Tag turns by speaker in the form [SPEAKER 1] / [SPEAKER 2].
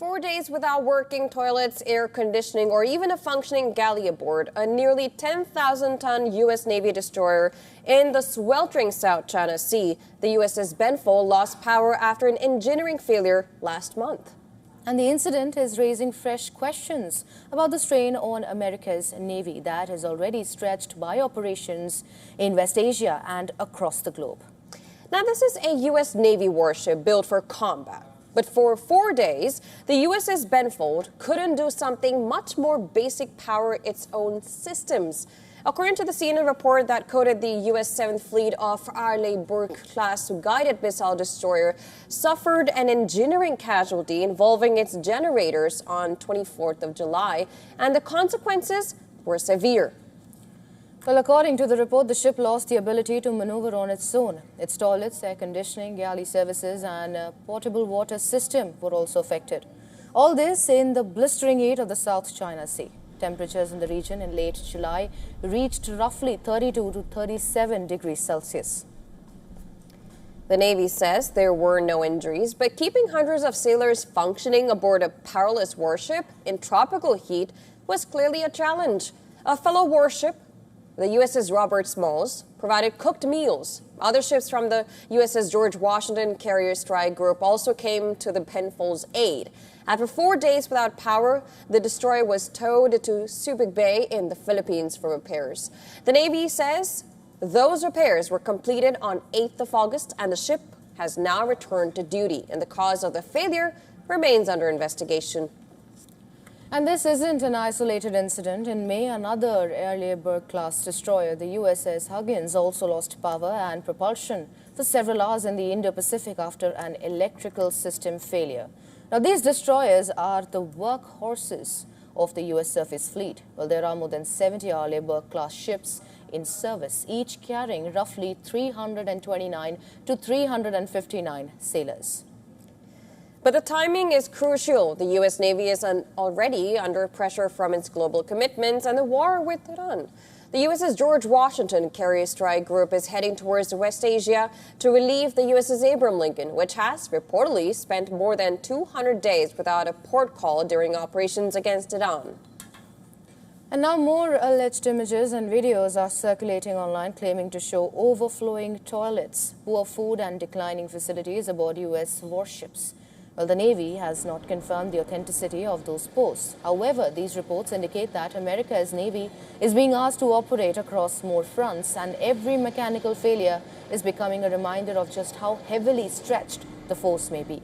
[SPEAKER 1] 4 days without working toilets, air conditioning, or even a functioning galley aboard a nearly 10,000-ton U.S. Navy destroyer in the sweltering South China Sea. The USS Benfold lost power after an engineering failure last month.
[SPEAKER 2] And the incident is raising fresh questions about the strain on America's Navy that is already stretched by operations in West Asia and across the globe.
[SPEAKER 1] Now, this is a U.S. Navy warship built for combat. But for 4 days, the USS Benfold couldn't do something much more basic: power its own systems. According to the CNN report that quoted the U.S. 7th Fleet of Arleigh-Burke-class guided missile destroyer suffered an engineering casualty involving its generators on 24th of July, and the consequences were severe.
[SPEAKER 2] Well, according to the report, the ship lost the ability to maneuver on its own. Its toilets, air conditioning, galley services and potable water system were also affected. All this in the blistering heat of the South China Sea. Temperatures in the region in late July reached roughly 32 to 37 degrees Celsius.
[SPEAKER 1] The Navy says there were no injuries, but keeping hundreds of sailors functioning aboard a powerless warship in tropical heat was clearly a challenge. A fellow warship, the USS Robert Smalls, provided cooked meals. Other ships from the USS George Washington Carrier Strike Group also came to the Benfold's aid. After 4 days without power, the destroyer was towed to Subic Bay in the Philippines for repairs. The Navy says those repairs were completed on 8th of August, and the ship has now returned to duty, and the cause of the failure remains under investigation.
[SPEAKER 2] And this isn't an isolated incident. In May, another Arleigh-Burke-class destroyer, the USS Huggins, also lost power and propulsion for several hours in the Indo-Pacific after an electrical system failure. Now, these destroyers are the workhorses of the U.S. surface fleet. Well, there are more than 70 Arleigh-Burke-class ships in service, each carrying roughly 329 to 359 sailors.
[SPEAKER 1] But the timing is crucial. The U.S. Navy is already under pressure from its global commitments and the war with Iran. The USS George Washington Carrier Strike Group is heading towards West Asia to relieve the USS Abraham Lincoln, which has reportedly spent more than 200 days without a port call during operations against Iran.
[SPEAKER 2] And now more alleged images and videos are circulating online claiming to show overflowing toilets, poor food and declining facilities aboard U.S. warships. Well, the Navy has not confirmed the authenticity of those posts. However, these reports indicate that America's Navy is being asked to operate across more fronts, and every mechanical failure is becoming a reminder of just how heavily stretched the force may be.